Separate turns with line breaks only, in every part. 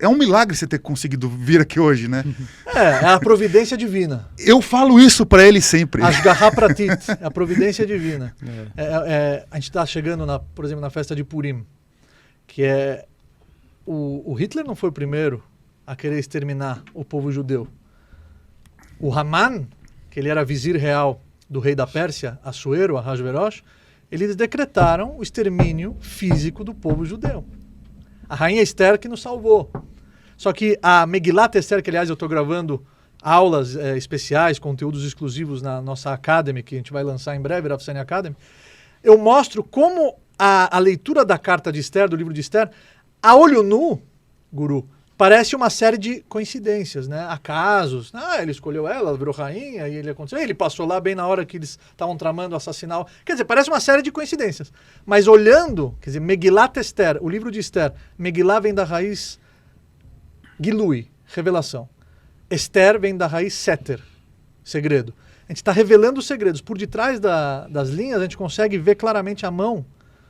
é um milagre você ter conseguido vir aqui hoje, né?
É a providência divina.
Eu falo isso para ele sempre.
Ashgaha Pratit, é a providência divina. A gente está chegando, por exemplo, na festa de Purim, que é... O Hitler não foi o primeiro a querer exterminar o povo judeu. O Haman, que ele era vizir real do rei da Pérsia, Assuero, Ahasverosh, eles decretaram o extermínio físico do povo judeu. A rainha Esther que nos salvou. Só que a Megilat Esther, que aliás eu estou gravando aulas especiais, conteúdos exclusivos na nossa Academy, que a gente vai lançar em breve, Rav Sani Academy, eu mostro como a leitura da carta de Esther, do livro de Esther, a olho nu, Guru, parece uma série de coincidências, né? Acasos. Ele escolheu ela virou rainha, e ele passou lá bem na hora que eles estavam tramando assassinar. Quer dizer, parece uma série de coincidências. Mas olhando, quer dizer, Megilat Esther, o livro de Esther, Megillah vem da raiz Gilui, revelação. Esther vem da raiz Seter, segredo. A gente está revelando os segredos. Por detrás das linhas, a gente consegue ver claramente a mão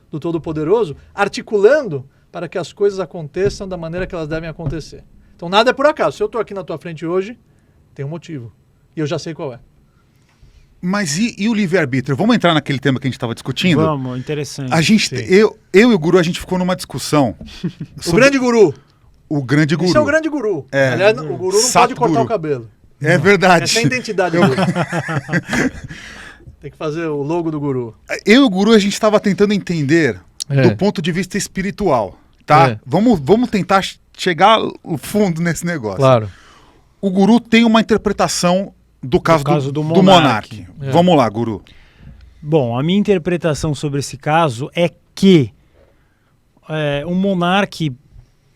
do Todo-Poderoso articulando para que as coisas aconteçam da maneira que elas devem acontecer. Então nada é por acaso. Se eu estou aqui na tua frente hoje, tem um motivo. E eu já sei qual é.
Mas e o livre-arbítrio? Vamos entrar naquele tema que a gente estava discutindo?
Vamos, interessante.
Eu e o Guru, a gente ficou numa discussão.
O grande guru.
O grande guru.
Isso é o grande guru. Aliás, o guru não pode cortar o cabelo.
É verdade.
Essa é a identidade do guru. Tem que fazer o logo do guru.
Eu e o Guru, a gente estava tentando entender do ponto de vista espiritual, tá? Vamos tentar chegar ao fundo nesse negócio.
Claro.
O Guru tem uma interpretação do caso do Monark. Vamos lá, Guru.
Bom, a minha interpretação sobre esse caso é que o Monark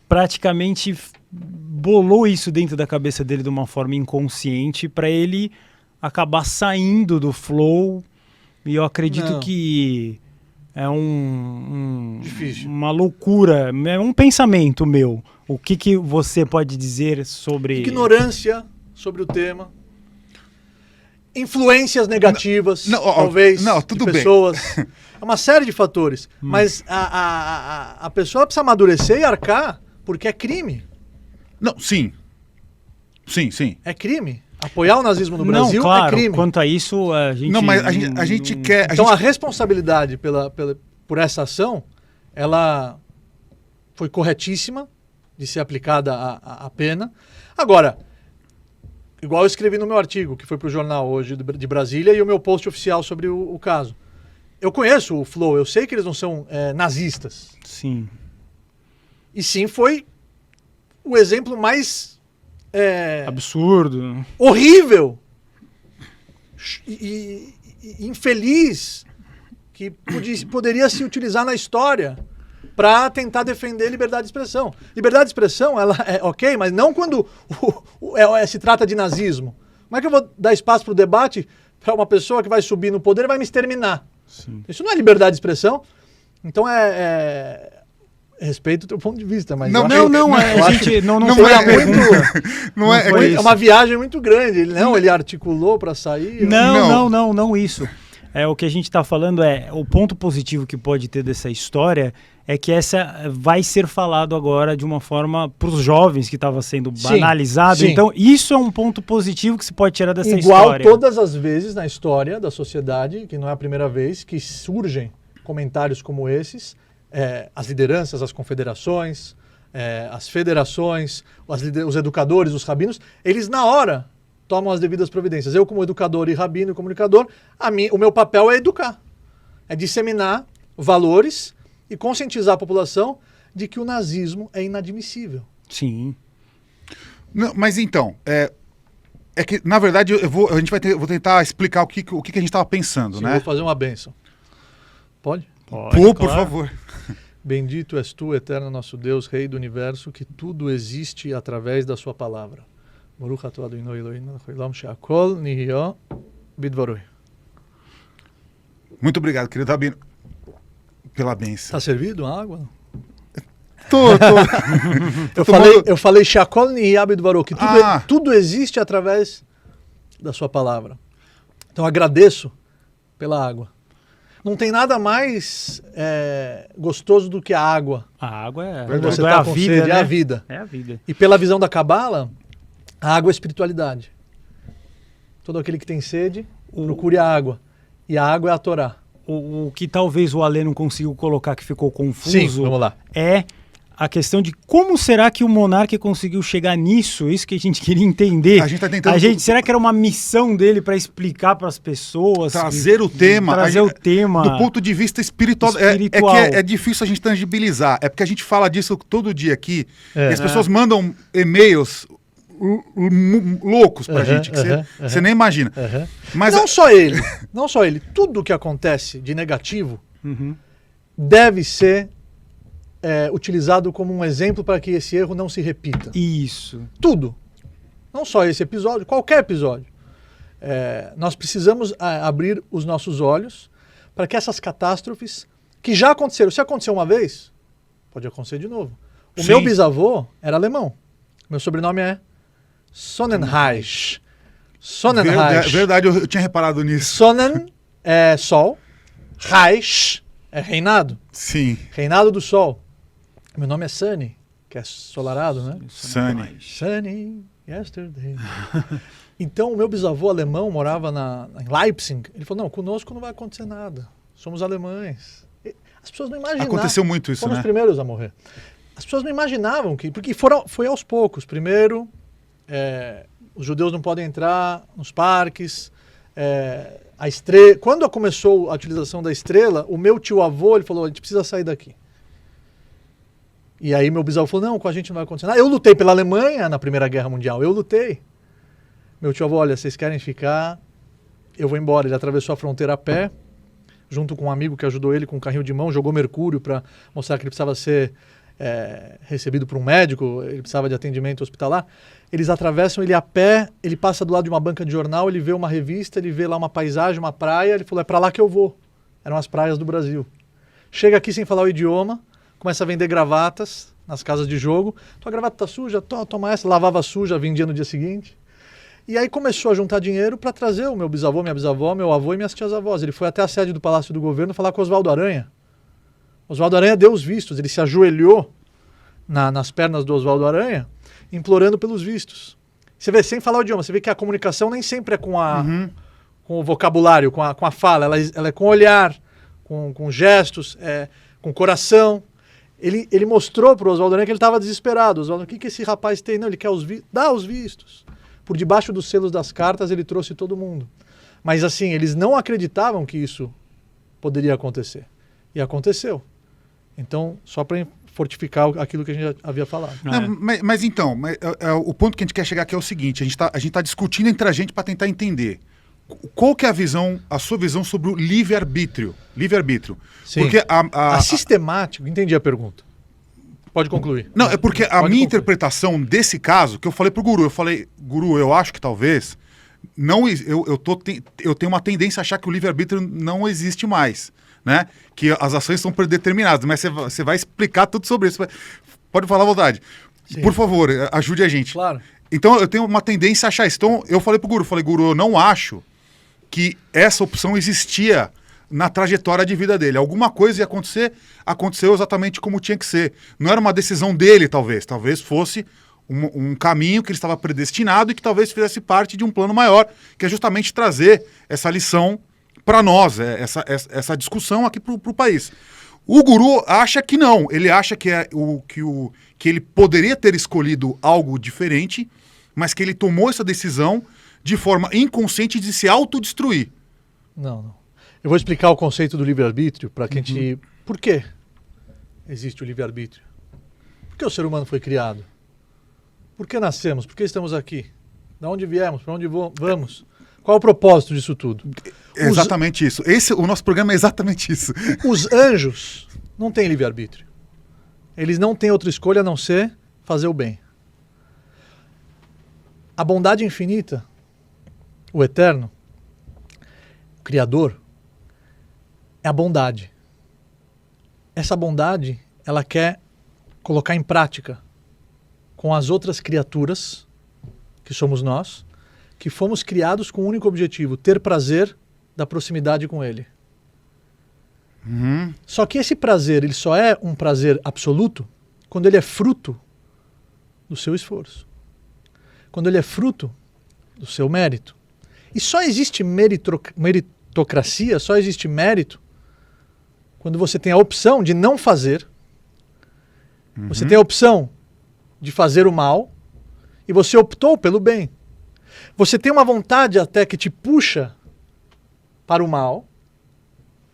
praticamente bolou isso dentro da cabeça dele de uma forma inconsciente para ele acabar saindo do flow, e eu acredito que é uma loucura, é um pensamento meu. O que você pode dizer sobre...
Ignorância sobre o tema. Influências negativas, talvez,
tudo
de pessoas. É uma série de fatores. Mas a pessoa precisa amadurecer e arcar, porque é crime.
Não, sim. Sim.
É crime. Apoiar o nazismo no Brasil
claro,
é crime.
Quanto a isso, a gente...
Não, mas a gente quer...
Então a responsabilidade por essa ação, ela foi corretíssima de ser aplicada a pena. Agora, igual eu escrevi no meu artigo, que foi para o jornal hoje de Brasília, e o meu post oficial sobre o caso. Eu conheço o Flow, eu sei que eles não são nazistas.
Sim.
E sim, foi o exemplo mais...
absurdo.
Horrível. E infeliz que poderia se utilizar na história para tentar defender liberdade de expressão. Liberdade de expressão, ela é ok, mas não quando se trata de nazismo. Como é que eu vou dar espaço para o debate para uma pessoa que vai subir no poder e vai me exterminar?
Sim.
Isso não é liberdade de expressão. Então respeito o teu ponto de vista, mas
não
é uma viagem muito grande. Ele articulou para sair.
Não isso. O que a gente está falando o ponto positivo que pode ter dessa história é que essa vai ser falado agora de uma forma para os jovens que estava sendo banalizado. Sim. Então isso é um ponto positivo que se pode tirar dessa história.
Igual todas as vezes na história da sociedade, que não é a primeira vez que surgem comentários como esses, as lideranças, as confederações, as federações, os educadores, os rabinos, eles na hora tomam as devidas providências. Eu, como educador e rabino e comunicador, o meu papel é educar, é disseminar valores e conscientizar a população de que o nazismo é inadmissível.
Sim.
Não, mas então, que na verdade eu vou tentar explicar o que a gente estava pensando, né?
Eu vou fazer uma bênção. Pode?
Pode, por favor.
Bendito és tu, eterno nosso Deus, Rei do Universo, que tudo existe através da sua palavra.
Muito obrigado, querido Rabino, pela bênção.
Tá servido a água?
Tô.
Eu falei Shakol Nihya Bidvaro, que tudo existe através da sua palavra. Então agradeço pela água. Não tem nada mais gostoso do que a água.
A água é,
Quando você
é
tá
a
com
vida,
sede,
né?
é a vida.
É a vida.
E pela visão da Cabala, a água é espiritualidade. Todo aquele que tem sede, procure a água. E a água é a Torá.
O que talvez o Alê não conseguiu colocar, que ficou confuso,
Sim, vamos lá.
é a questão de como será que o monarca conseguiu chegar nisso, isso que a gente queria entender.
A gente tá tentando...
Será que era uma missão dele para explicar para as pessoas?
Trazer o tema.
Trazer o tema.
Do ponto de vista espiritual. É difícil a gente tangibilizar. É porque a gente fala disso todo dia aqui. E as pessoas mandam e-mails loucos pra gente, que você nem imagina. Mas
não só ele. Tudo que acontece de negativo deve ser utilizado como um exemplo para que esse erro não se repita.
Isso.
Tudo. Não só esse episódio, qualquer episódio. Nós precisamos abrir os nossos olhos para que essas catástrofes que já aconteceram, se aconteceu uma vez, pode acontecer de novo. O meu bisavô era alemão. Meu sobrenome é Sonnenreich. Sonnenreich.
Verdade, eu tinha reparado nisso.
Sonnen é sol, Reich é reinado.
Sim.
Reinado do sol. Meu nome é Sunny, que é solarado, né?
Sunny.
Sunny, yesterday. Então, o meu bisavô alemão morava em Leipzig. Ele falou, não, conosco não vai acontecer nada. Somos alemães. As pessoas não imaginavam.
Aconteceu muito isso,
Fomos
né?
os primeiros a morrer. As pessoas não imaginavam que... Porque foi aos poucos. Primeiro, os judeus não podem entrar nos parques. A estrela... Quando começou a utilização da estrela, o meu tio-avô, ele falou, a gente precisa sair daqui. E aí meu bisavô falou, não, com a gente não vai acontecer nada. Eu lutei pela Alemanha na Primeira Guerra Mundial. Eu lutei. Meu tio-avô, olha, vocês querem ficar? Eu vou embora. Ele atravessou a fronteira a pé, junto com um amigo que ajudou ele com um carrinho de mão, jogou mercúrio para mostrar que ele precisava ser recebido por um médico, ele precisava de atendimento hospitalar. Eles atravessam ele a pé, ele passa do lado de uma banca de jornal, ele vê uma revista, ele vê lá uma paisagem, uma praia, ele falou, é para lá que eu vou. Eram as praias do Brasil. Chega aqui sem falar o idioma, começa a vender gravatas nas casas de jogo. Tua gravata tá suja? Toma essa. Lavava suja, vendia no dia seguinte. E aí começou a juntar dinheiro para trazer o meu bisavô, minha bisavó, meu avô e minhas tias-avós. Ele foi até a sede do Palácio do Governo falar com Oswaldo Aranha. Oswaldo Aranha deu os vistos. Ele se ajoelhou nas pernas do Oswaldo Aranha, implorando pelos vistos. Você vê, sem falar o idioma, você vê que a comunicação nem sempre é com o vocabulário, com a fala. Ela é com o olhar, com gestos, com o coração. Ele mostrou para o Oswaldo Aranha que ele estava desesperado. Oswaldo, o que esse rapaz tem? Não, ele quer dá os vistos. Por debaixo dos selos das cartas, ele trouxe todo mundo. Mas assim, eles não acreditavam que isso poderia acontecer. E aconteceu. Então, só para fortificar aquilo que a gente já havia falado.
Não, mas então, o ponto que a gente quer chegar aqui é o seguinte, a gente tá discutindo entre a gente para tentar entender. Qual que é a sua visão sobre o livre-arbítrio? Livre-arbítrio.
Sim.
Porque
a sistemático, entendi a pergunta. Pode concluir.
Não, é porque a minha interpretação desse caso, que eu falei pro Guru, Guru, eu acho que talvez, eu tenho uma tendência a achar que o livre-arbítrio não existe mais, né? Que as ações são predeterminadas, mas você vai explicar tudo sobre isso. Pode falar à vontade. Sim. Por favor, ajude a gente.
Claro.
Então, eu tenho uma tendência a achar isso. Então, eu falei pro Guru, Guru, eu não acho que essa opção existia na trajetória de vida dele. Alguma coisa ia acontecer, aconteceu exatamente como tinha que ser. Não era uma decisão dele, talvez. Talvez fosse um caminho que ele estava predestinado e que talvez fizesse parte de um plano maior, que é justamente trazer essa lição para nós, essa discussão aqui para o país. O Guru acha que não. Ele acha que ele poderia ter escolhido algo diferente, mas que ele tomou essa decisão de forma inconsciente de se autodestruir.
Não. Eu vou explicar o conceito do livre-arbítrio para que a gente... Por que existe o livre-arbítrio? Por que o ser humano foi criado? Por que nascemos? Por que estamos aqui? De onde viemos? Para onde vamos? Qual é o propósito disso tudo?
É exatamente isso. O nosso programa é exatamente isso. Os
anjos não têm livre-arbítrio. Eles não têm outra escolha a não ser fazer o bem. A bondade infinita, o eterno, o Criador, é a bondade. Essa bondade, ela quer colocar em prática com as outras criaturas, que somos nós, que fomos criados com o único objetivo, ter prazer da proximidade com Ele.
Uhum.
Só que esse prazer, ele só é um prazer absoluto quando ele é fruto do seu esforço. Quando ele é fruto do seu mérito. E só existe meritocracia, só existe mérito quando você tem a opção de não fazer, você tem a opção de fazer o mal e você optou pelo bem. Você tem uma vontade até que te puxa para o mal,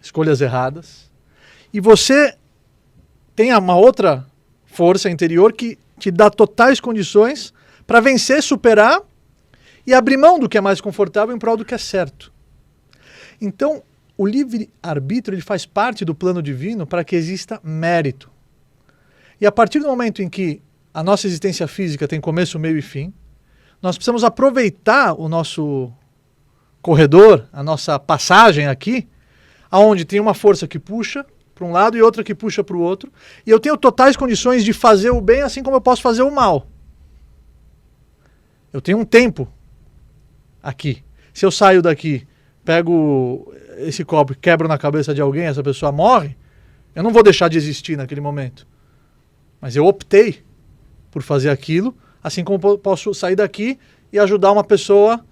escolhas erradas, e você tem uma outra força interior que te dá totais condições para vencer, superar e abrir mão do que é mais confortável em prol do que é certo. Então, o livre-arbítrio ele faz parte do plano divino para que exista mérito. E a partir do momento em que a nossa existência física tem começo, meio e fim, nós precisamos aproveitar o nosso corredor, a nossa passagem aqui, aonde tem uma força que puxa para um lado e outra que puxa para o outro, e eu tenho totais condições de fazer o bem assim como eu posso fazer o mal. Eu tenho um tempo aqui. Se eu saio daqui, pego esse copo e quebro na cabeça de alguém, essa pessoa morre, eu não vou deixar de existir naquele momento. Mas eu optei por fazer aquilo, assim como eu posso sair daqui e ajudar uma pessoa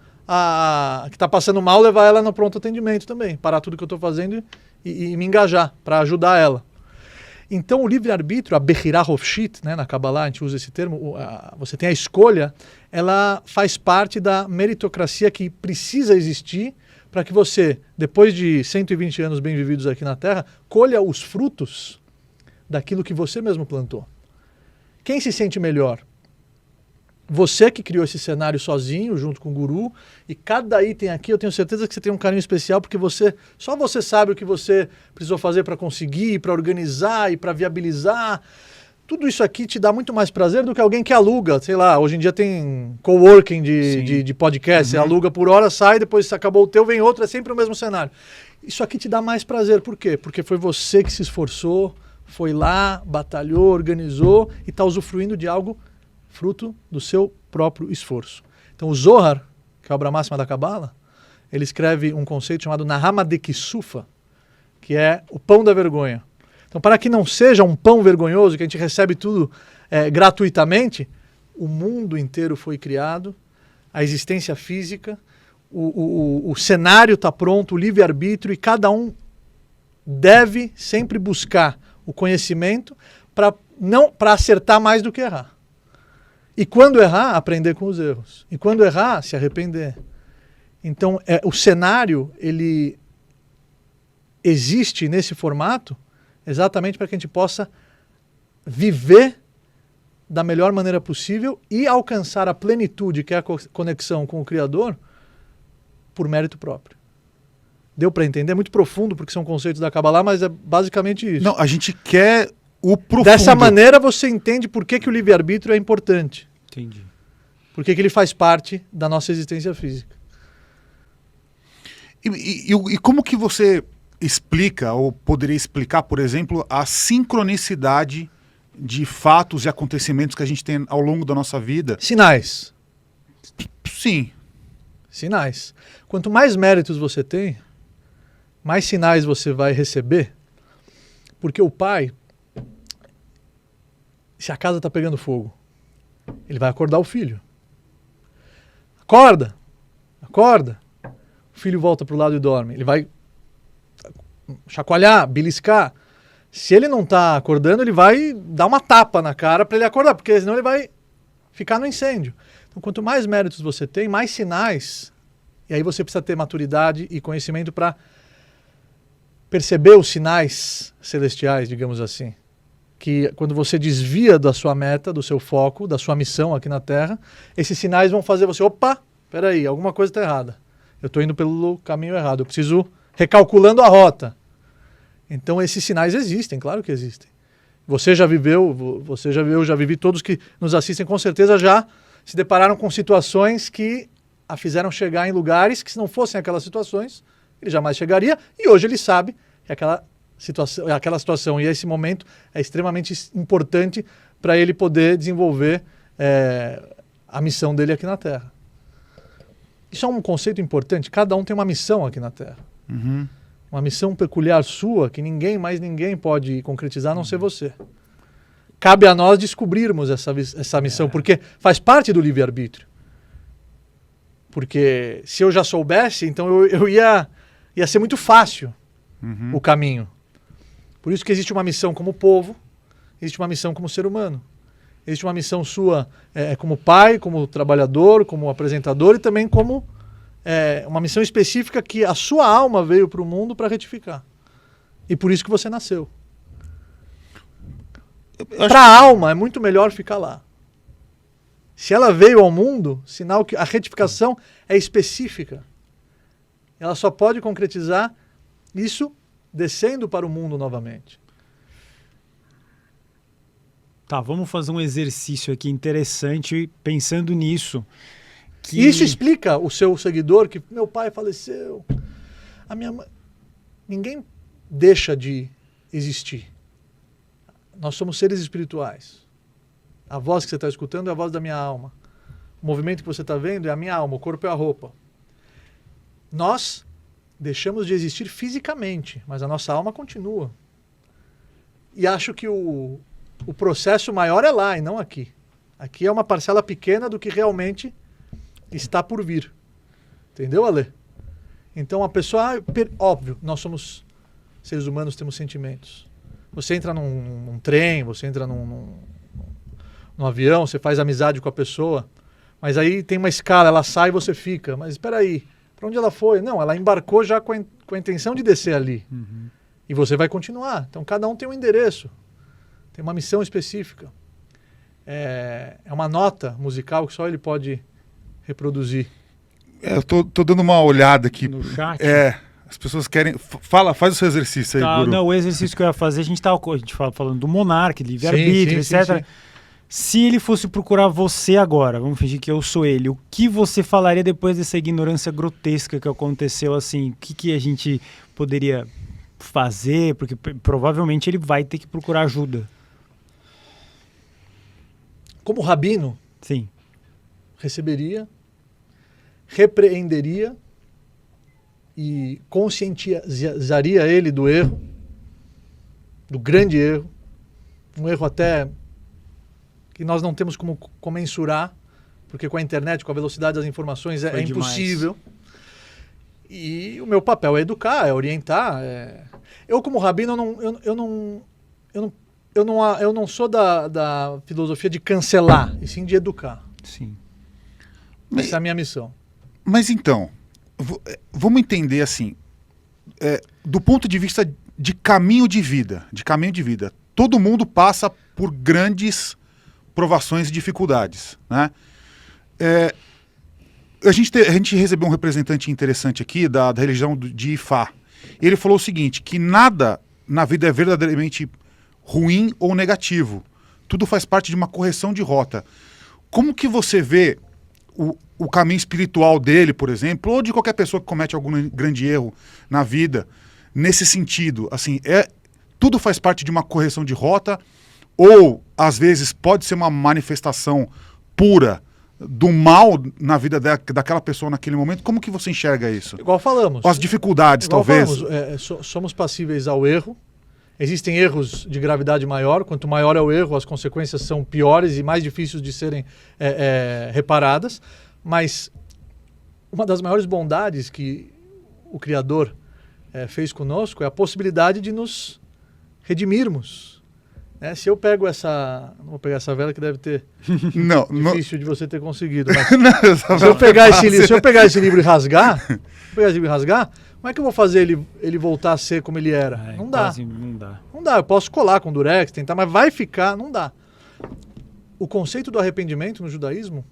que está passando mal, levar ela no pronto atendimento também, parar tudo que eu estou fazendo e me engajar para ajudar ela. Então o livre-arbítrio, a Bechirá Hofshit, né, na Kabbalah a gente usa esse termo, você tem a escolha, ela faz parte da meritocracia que precisa existir para que você, depois de 120 anos bem vividos aqui na Terra, colha os frutos daquilo que você mesmo plantou. Quem se sente melhor? Você que criou esse cenário sozinho, junto com o guru, e cada item aqui eu tenho certeza que você tem um carinho especial, porque só você sabe o que você precisou fazer para conseguir, para organizar e para viabilizar. Tudo isso aqui te dá muito mais prazer do que alguém que aluga. Sei lá, hoje em dia tem coworking de podcast, você aluga por hora, sai, depois se acabou o teu, vem outro, é sempre o mesmo cenário. Isso aqui te dá mais prazer, por quê? Porque foi você que se esforçou, foi lá, batalhou, organizou e está usufruindo de algo fruto do seu próprio esforço. Então o Zohar, que é a obra máxima da Kabbalah, ele escreve um conceito chamado Nahama de Kisufa, que é o pão da vergonha. Então, para que não seja um pão vergonhoso, que a gente recebe tudo gratuitamente, o mundo inteiro foi criado, a existência física, o cenário está pronto, o livre-arbítrio, e cada um deve sempre buscar o conhecimento para acertar mais do que errar. E quando errar, aprender com os erros. E quando errar, se arrepender. Então, o cenário, ele existe nesse formato exatamente para que a gente possa viver da melhor maneira possível e alcançar a plenitude, que é a conexão com o Criador, por mérito próprio. Deu para entender? É muito profundo, porque são conceitos da Kabbalah, mas é basicamente isso.
Não, a gente quer o profundo.
Dessa maneira você entende por que o livre-arbítrio é importante.
Entendi.
Por que ele faz parte da nossa existência física.
E como que você explica, ou poderia explicar, por exemplo, a sincronicidade de fatos e acontecimentos que a gente tem ao longo da nossa vida?
Sinais.
Sim.
Sinais. Quanto mais méritos você tem, mais sinais você vai receber, porque o pai, se a casa está pegando fogo, ele vai acordar o filho. Acorda! Acorda! O filho volta para o lado e dorme. Ele vai chacoalhar, beliscar. Se ele não está acordando, ele vai dar uma tapa na cara para ele acordar, porque senão ele vai ficar no incêndio. Então, quanto mais méritos você tem, mais sinais, e aí você precisa ter maturidade e conhecimento para perceber os sinais celestiais, digamos assim. Que quando você desvia da sua meta, do seu foco, da sua missão aqui na Terra, esses sinais vão fazer você, opa, peraí, alguma coisa está errada. Eu estou indo pelo caminho errado, eu preciso recalculando a rota. Então esses sinais existem, claro que existem. Você já viveu, eu já vivi, todos que nos assistem com certeza já se depararam com situações que a fizeram chegar em lugares que se não fossem aquelas situações, ele jamais chegaria, e hoje ele sabe que aquela situação e esse momento é extremamente importante para ele poder desenvolver a missão dele aqui na Terra. Isso é um conceito importante. Cada um tem uma missão aqui na Terra.
Uhum.
Uma missão peculiar sua que mais ninguém pode concretizar a não ser você. Cabe a nós descobrirmos essa missão, porque faz parte do livre-arbítrio. Porque se eu já soubesse, então ia ser muito fácil o caminho. Por isso que existe uma missão como povo, existe uma missão como ser humano. Existe uma missão sua como pai, como trabalhador, como apresentador e também como uma missão específica que a sua alma veio para o mundo para retificar. E por isso que você nasceu. Para a alma é muito melhor ficar lá. Se ela veio ao mundo, sinal que a retificação é específica. Ela só pode concretizar isso descendo para o mundo novamente.
Tá, vamos fazer um exercício aqui interessante pensando nisso.
E isso explica o seu seguidor que meu pai faleceu, a minha mãe... Ninguém deixa de existir. Nós somos seres espirituais. A voz que você está escutando é a voz da minha alma. O movimento que você está vendo é a minha alma, o corpo é a roupa. Nós deixamos de existir fisicamente, mas a nossa alma continua. E acho que o processo maior é lá e não aqui. Aqui é uma parcela pequena do que realmente está por vir. Entendeu, Alê? Então a pessoa... óbvio, nós somos seres humanos, temos sentimentos. Você entra num trem, você entra num avião, você faz amizade com a pessoa, mas aí tem uma escala, ela sai e você fica. Mas espera aí, para onde ela foi? Não, ela embarcou já com a intenção de descer ali. E você vai continuar. Então cada um tem um endereço, tem uma missão específica. É uma nota musical que só ele pode reproduzir.
Eu tô dando uma olhada aqui.
No chat?
As pessoas querem... Faz o seu exercício aí, Guru.
Não, o exercício que eu ia fazer, a gente falando do monarca, livre-arbítrio, etc.
Sim.
Se ele fosse procurar você agora, vamos fingir que eu sou ele, o que você falaria depois dessa ignorância grotesca que aconteceu, assim? O que a gente poderia fazer? Porque provavelmente ele vai ter que procurar ajuda.
Como rabino,
Sim.
receberia, repreenderia e conscientizaria ele do erro, do grande erro, um erro até que nós não temos como mensurar, porque com a internet, com a velocidade das informações é impossível. E o meu papel é educar, é orientar. Eu como rabino, eu não sou da filosofia de cancelar, e sim de educar.
Sim.
Essa é a minha missão.
Mas então, vamos entender assim, do ponto de vista de caminho de vida, todo mundo passa por grandes provações e dificuldades, né? A gente recebeu um representante interessante aqui da religião de Ifá. Ele falou o seguinte, que nada na vida é verdadeiramente ruim ou negativo. Tudo faz parte de uma correção de rota. Como que você vê o caminho espiritual dele, por exemplo, ou de qualquer pessoa que comete algum grande erro na vida, nesse sentido? Assim, tudo faz parte de uma correção de rota, ou, às vezes, pode ser uma manifestação pura do mal na vida daquela pessoa naquele momento? Como que você enxerga isso?
Igual falamos.
As dificuldades, talvez?
Somos passíveis ao erro. Existem erros de gravidade maior. Quanto maior é o erro, as consequências são piores e mais difíceis de serem reparadas. Mas uma das maiores bondades que o Criador fez conosco é a possibilidade de nos redimirmos. Se eu pego essa... Não vou pegar essa vela que deve ter... difícil de você ter conseguido. Mas se eu pegar esse livro e rasgar... como é que eu vou fazer ele voltar a ser como ele era? Não dá. Não dá. Eu posso colar com durex, tentar, mas vai ficar... Não dá. O conceito do arrependimento no judaísmo,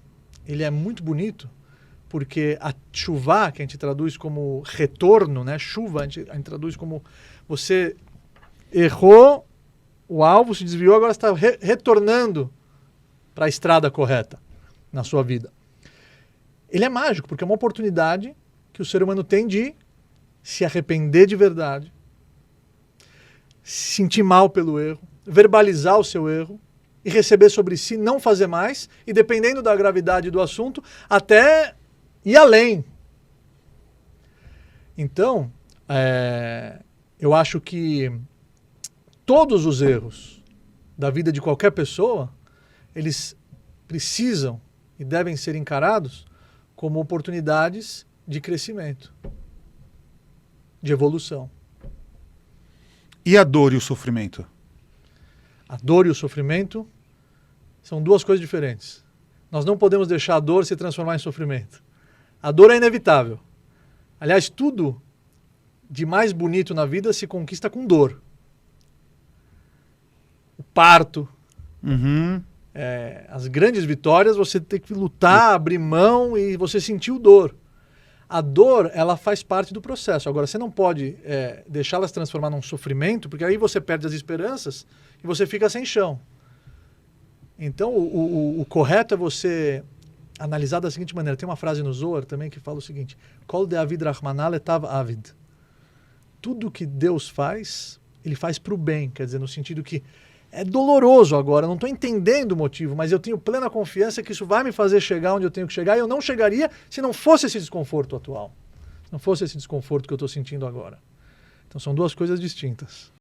ele é muito bonito, porque a chuvá, que a gente traduz como retorno, né? Chuva, a gente traduz como você errou o alvo, se desviou, agora está retornando para a estrada correta na sua vida. Ele é mágico, porque é uma oportunidade que o ser humano tem de se arrepender de verdade, se sentir mal pelo erro, verbalizar o seu erro e receber sobre si, não fazer mais, e dependendo da gravidade do assunto, até ir além. Então, Eu acho que todos os erros da vida de qualquer pessoa, eles precisam e devem ser encarados como oportunidades de crescimento, de evolução.
E a dor e o sofrimento?
A dor e o sofrimento são duas coisas diferentes. Nós não podemos deixar a dor se transformar em sofrimento. A dor é inevitável. Aliás, tudo de mais bonito na vida se conquista com dor. O parto, as grandes vitórias, você tem que lutar, abrir mão e você sentiu dor. A dor, ela faz parte do processo. Agora, você não pode deixá-la se transformar num sofrimento, porque aí você perde as esperanças e você fica sem chão. Então, o correto é você analisar da seguinte maneira. Tem uma frase no Zohar também que fala o seguinte: Kol de'avid rachmanah letav avid. Tudo que Deus faz, ele faz para o bem. Quer dizer, no sentido que é doloroso agora, eu não estou entendendo o motivo, mas eu tenho plena confiança que isso vai me fazer chegar onde eu tenho que chegar, e eu não chegaria se não fosse esse desconforto atual. Se não fosse esse desconforto que eu estou sentindo agora. Então são duas coisas distintas.